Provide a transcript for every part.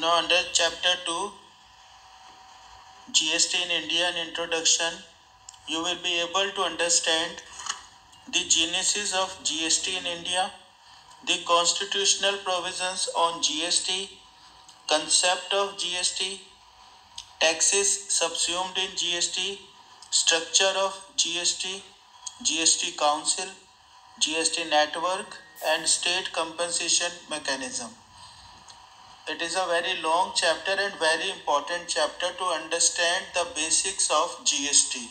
Now under chapter 2 GST in India and introduction, you will be able to understand the genesis of GST in India, the constitutional provisions on GST, concept of GST, taxes subsumed in GST, structure of GST, GST Council, GST network, and state compensation mechanism. It is a very long chapter and very important chapter to understand the basics of GST.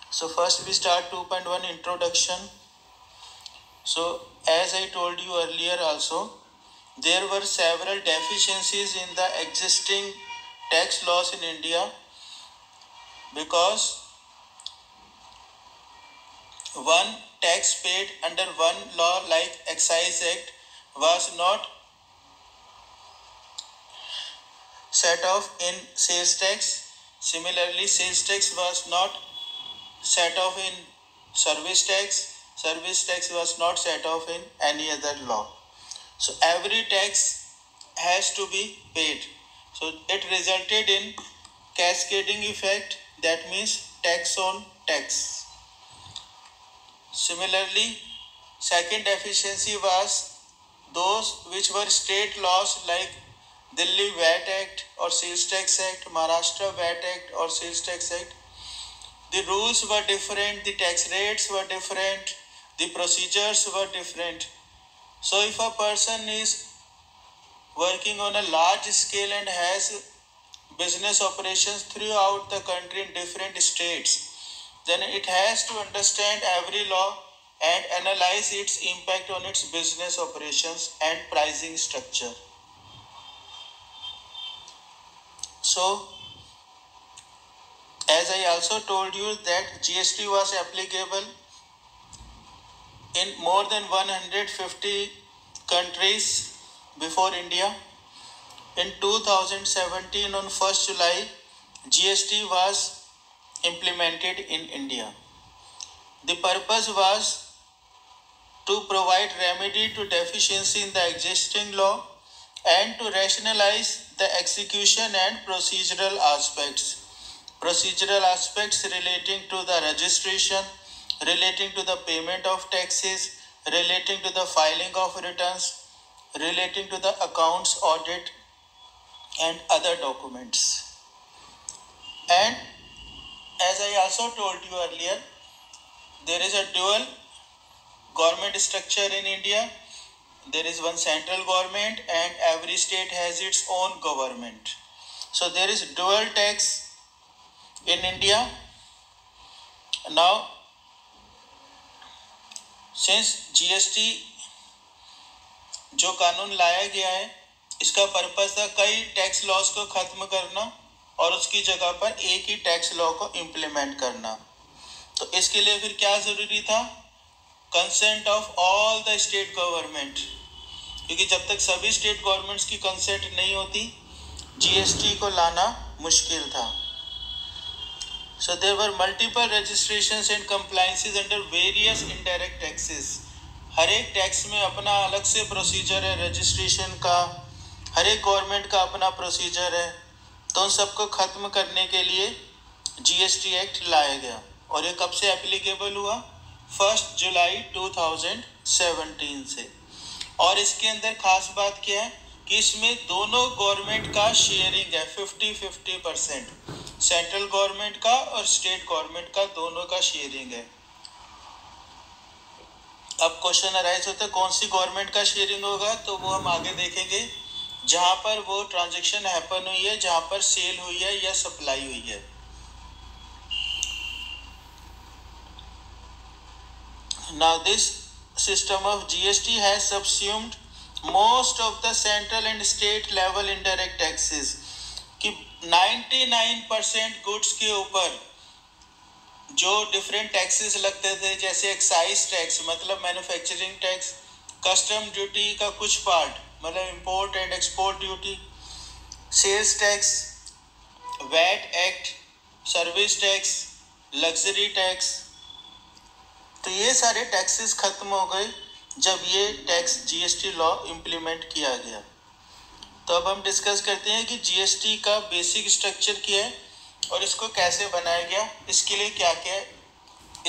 So first we start 2.1 introduction. So as I told you earlier also, there were several deficiencies in the existing tax laws in India because one tax paid under one law like Excise Act was not set off in sales tax. Similarly, sales tax was not set off in service tax. Service tax was not set off in any other law. So every tax has to be paid. So it resulted in cascading effect, that means tax on tax. Similarly, second deficiency was those which were state laws like Delhi VAT Act or Sales Tax Act, Maharashtra VAT Act or Sales Tax Act. The rules were different, the tax rates were different, the procedures were different. So if a person is working on a large scale and has business operations throughout the country in different states, then it has to understand every law and analyze its impact on its business operations and pricing structure. So, as I also told you that GST was applicable in more than 150 countries before India. In 2017 on 1st July, GST was implemented in India. The purpose was to provide remedy to deficiency in the existing law and to rationalize the execution and procedural aspects. Procedural aspects relating to the registration, relating to the payment of taxes, relating to the filing of returns, relating to the accounts audit and other documents. And as I also told you earlier, there is a dual government structure in India. There is one central government and every state has its own government. So there is dual tax in India. Now, since GST जो कानून लाया गया है, इसका purpose था कई tax loss को खत्म करना और उसकी जगह पर एक ही टैक्स लॉ को इम्प्लीमेंट करना. तो इसके लिए फिर क्या जरूरी था? Consent of all the state government, क्योंकि जब तक सभी स्टेट गवर्नमेंट्स की कंसेंट नहीं होती जीएसटी को लाना मुश्किल था. So there were multiple registrations and compliances under various indirect taxes. हर एक टैक्स में अपना अलग से प्रोसीजर है रजिस्ट्रेशन का, हर एक गवर्नमेंट का अपना प्रोसीजर है. तो उन सबको ख़त्म करने के लिए जीएसटी एक्ट लाया गया और ये कब से एप्लीकेबल हुआ? 1 जुलाई 2017 से. और इसके अंदर खास बात क्या है कि इसमें दोनों गवर्नमेंट का शेयरिंग है 50-50%. सेंट्रल गवर्नमेंट का और स्टेट गवर्नमेंट का दोनों का शेयरिंग है. अब क्वेश्चन अराइज होता है कौन सी गवर्नमेंट का शेयरिंग होगा, तो वो हम आगे देखेंगे. जहां पर वो ट्रांजैक्शन हैपन हुई है, जहां पर सेल हुई है या सप्लाई हुई है. Now this system of GST has subsumed most of the central and state level indirect taxes. कि 99% गुड्स के ऊपर जो डिफरेंट टैक्सेस लगते थे, जैसे एक्साइज टैक्स मतलब मैन्युफैक्चरिंग टैक्स, कस्टम ड्यूटी का कुछ पार्ट मतलब import and export duty, sales tax, VAT act, service tax, luxury tax, तो ये सारे टैक्सेस खत्म हो गए जब ये टैक्स जीएसटी लॉ इम्प्लीमेंट किया गया. तो अब हम डिस्कस करते हैं कि जीएसटी का बेसिक स्ट्रक्चर क्या है और इसको कैसे बनाया गया, इसके लिए क्या क्या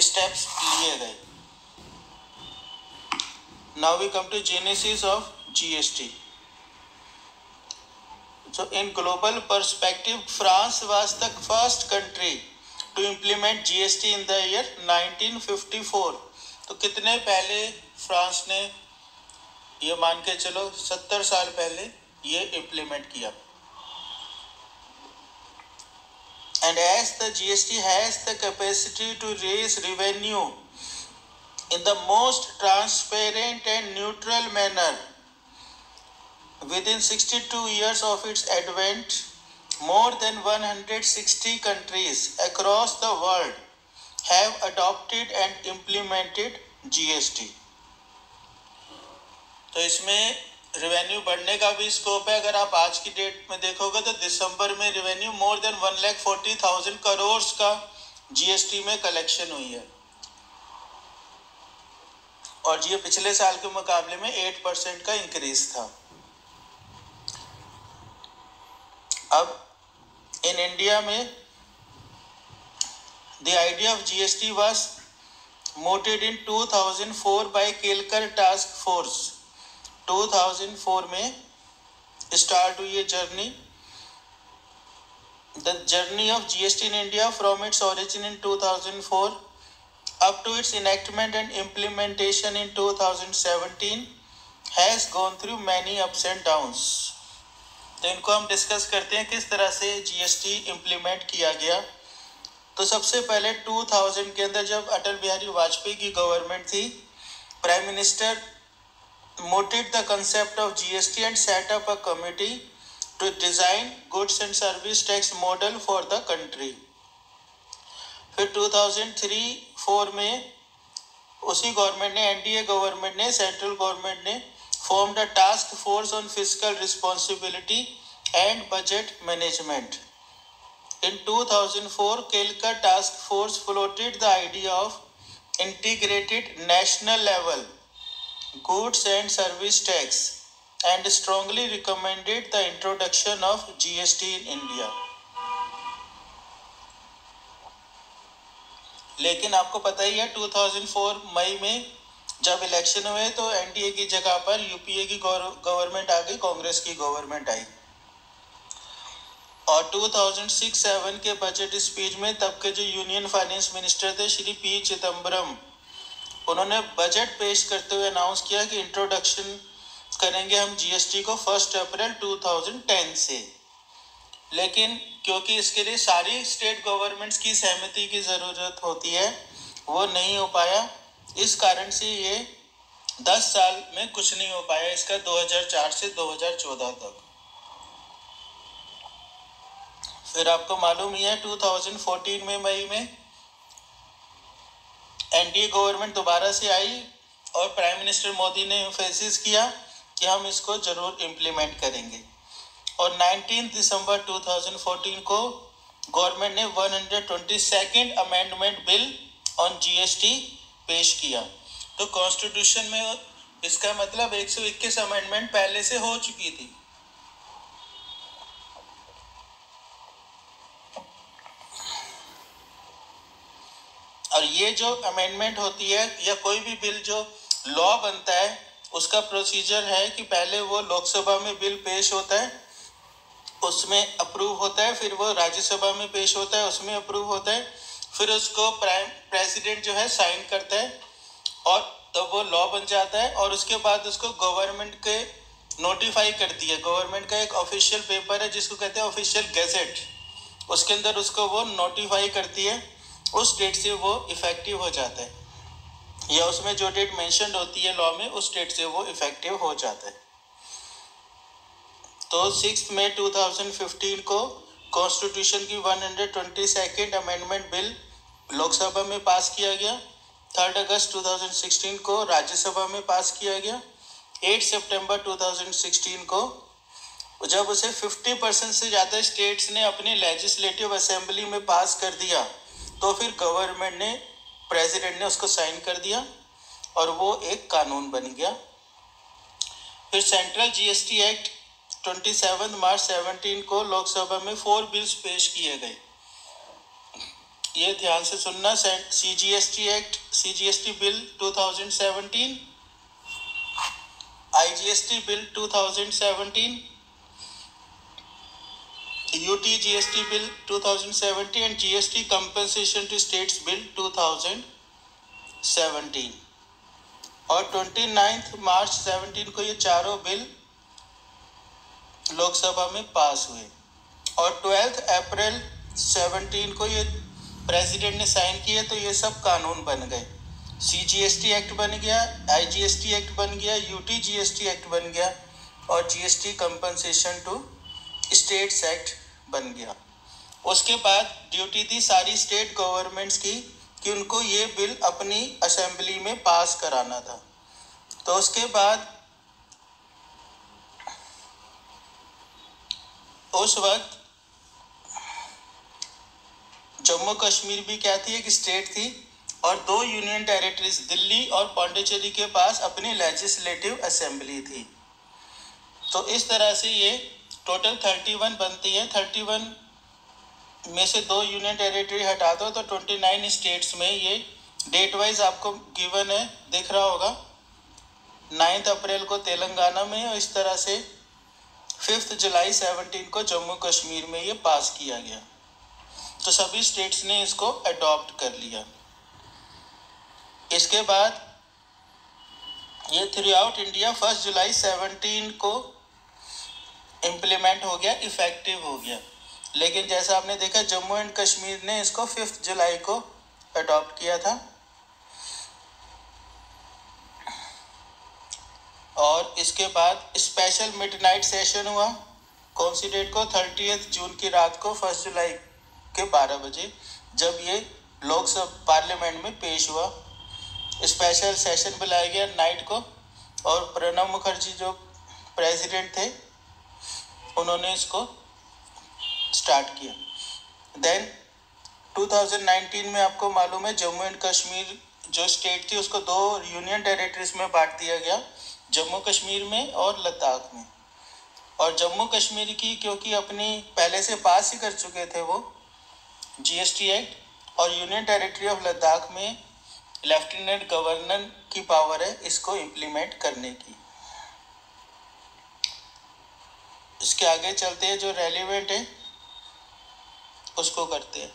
स्टेप्स लिए गए. Now we come to genesis of GST. So in global perspective, France was the first country to implement GST in the year 1954. तो कितने पहले फ्रांस ने, ये मान के चलो 70 साल पहले ये इम्प्लीमेंट किया. And as the GST has the capacity to raise revenue in the most transparent and neutral manner, within 62 years of its advent, more than 160 countries across the world have adopted and implemented GST. तो इसमें revenue बढ़ने का भी scope है. अगर आप आज की डेट में देखोगे तो दिसंबर में रेवेन्यू मोर देन 1,40,000 करोड़ का जीएसटी में कलेक्शन हुई है और ये पिछले साल के मुकाबले में 8% का इंक्रीज था. अब इन इंडिया में the idea of GST was mooted in 2004 by Kelkar task force. 2004 में स्टार्ट हुई ये journey. The journey of GST in India from its origin in 2004 up to its enactment and implementation in 2017 has gone through many ups and downs. तो इनको हम discuss करते हैं किस तरह से जीएसटी इम्प्लीमेंट किया गया. तो सबसे पहले 2000 के अंदर जब अटल बिहारी वाजपेयी की गवर्नमेंट थी, prime minister mooted the concept of GST and set up a committee to design goods and service tax model for the country. फिर 2003-04 में उसी गवर्नमेंट ने, एनडीए गवर्नमेंट ने, सेंट्रल गवर्नमेंट ने formed a task force on fiscal responsibility and budget management. In 2004, Kelkar task force floated the idea of integrated national level goods and service tax and strongly recommended the introduction of GST in India. लेकिन आपको पता ही है 2004 मई में जब election हुए तो NDA की जगह पर यूपीए की गवर्नमेंट आ गई, कांग्रेस की गवर्नमेंट आई. और 2006-07 के बजट स्पीच में तब के जो यूनियन फाइनेंस मिनिस्टर थे श्री पी चिदम्बरम, उन्होंने बजट पेश करते हुए अनाउंस किया कि इंट्रोडक्शन करेंगे हम जीएसटी को 1 अप्रैल 2010 से. लेकिन क्योंकि इसके लिए सारी स्टेट गवर्नमेंट्स की सहमति की ज़रूरत होती है, वो नहीं हो पाया. इस कारण से ये 10 साल में कुछ नहीं हो पाया इसका 2004 से 2014 तक. फिर आपको मालूम ही है 2014 में मई में एनडीए गवर्नमेंट दोबारा से आई और प्राइम मिनिस्टर मोदी ने एम्फेसिस किया कि हम इसको जरूर इम्प्लीमेंट करेंगे. और 19 दिसंबर 2014 को गवर्नमेंट ने 122nd amendment bill on GST पेश किया. तो कॉन्स्टिट्यूशन में इसका मतलब 121 अमेंडमेंट पहले से हो चुकी थी. और ये जो अमेंडमेंट होती है या कोई भी बिल जो लॉ बनता है, उसका प्रोसीजर है कि पहले वो लोकसभा में बिल पेश होता है, उसमें अप्रूव होता है, फिर वो राज्यसभा में पेश होता है, उसमें अप्रूव होता है, फिर उसको प्रेसिडेंट जो है साइन करता है और तो वो लॉ बन जाता है. और उसके बाद उसको गवर्नमेंट के नोटिफाई करती है. गवर्नमेंट का एक ऑफिशियल पेपर है जिसको कहते हैं ऑफिशियल गैजेट, उसके अंदर उसको वो नोटिफाई करती है. उस डेट से वो इफेक्टिव हो जाता है, या उसमें जो डेट मेंशन होती है लॉ में उस डेट से वो इफेक्टिव हो जाता है. तो 6 मई 2015 को कॉन्स्टिट्यूशन की 122nd अमेंडमेंट बिल लोकसभा में पास किया गया. 3 अगस्त 2016 को राज्यसभा में पास किया गया. 8 सितंबर 2016 को जब उसे 50% से ज़्यादा स्टेट्स ने अपनी लेजिस्लेटिव असेंबली में पास कर दिया, तो फिर गवर्नमेंट ने, प्रेसिडेंट ने उसको साइन कर दिया और वो एक कानून बन गया. फिर सेंट्रल जीएसटी एक्ट 27 मार्च 17 को लोकसभा में 4 बिल्स पेश किए गए। ये ध्यान से सुनना, CGST act, CGST bill 2017, IGST bill 2017, UT-GST bill 2017 and GST compensation to states bill 2017। और 29 मार्च 17 को ये चारों बिल लोकसभा में पास हुए और 12 अप्रैल 17 को ये प्रेसिडेंट ने साइन किए, तो ये सब कानून बन गए। CGST एक्ट बन गया, IGST एक्ट बन गया, UT-GST एक्ट बन गया और GST compensation to states act बन गया। उसके बाद ड्यूटी थी सारी स्टेट गवर्नमेंट्स की कि उनको ये बिल अपनी असेंबली में पास कराना था। तो उसके बाद उस वक्त जम्मू कश्मीर भी क्या थी, एक स्टेट थी और 2 यूनियन टेरिटरीज दिल्ली और पौंडीचेरी के पास अपनी लेजिस्लेटिव असेंबली थी। तो इस तरह से ये टोटल 31 बनती है। 31 में से 2 यूनियन टेरिटरी हटा दो तो 29 स्टेट्स में ये डेट वाइज आपको गिवन है, दिख रहा होगा। 9 अप्रैल को तेलंगाना में और इस तरह से 5 जुलाई 17 को जम्मू कश्मीर में ये पास किया गया। तो सभी स्टेट्स ने इसको अडॉप्ट कर लिया। इसके बाद ये थ्रू आउट इंडिया 1 जुलाई 17 को इम्प्लीमेंट हो गया, इफेक्टिव हो गया। लेकिन जैसा आपने देखा जम्मू एंड कश्मीर ने इसको 5 जुलाई को अडॉप्ट किया था। और इसके बाद स्पेशल मिडनाइट सेशन हुआ, कौन सी डेट को, 30 जून की रात को 1 जुलाई के 12 बजे, जब ये लोकसभा पार्लियामेंट में पेश हुआ। स्पेशल सेशन बुलाया गया नाइट को और प्रणब मुखर्जी जो प्रेसिडेंट थे उन्होंने इसको स्टार्ट किया। देन 2019 में आपको मालूम है जम्मू एंड कश्मीर जो स्टेट थी उसको 2 यूनियन टेरिटरीज में बांट दिया गया, जम्मू कश्मीर में और लद्दाख में। और जम्मू कश्मीर की क्योंकि अपनी पहले से पास ही कर चुके थे वो GST एक्ट, और यूनियन टेरिटरी ऑफ लद्दाख में लेफ्टिनेंट गवर्नर की पावर है इसको इम्प्लीमेंट करने की। इसके आगे चलते हैं, जो रेलिवेंट है उसको करते हैं।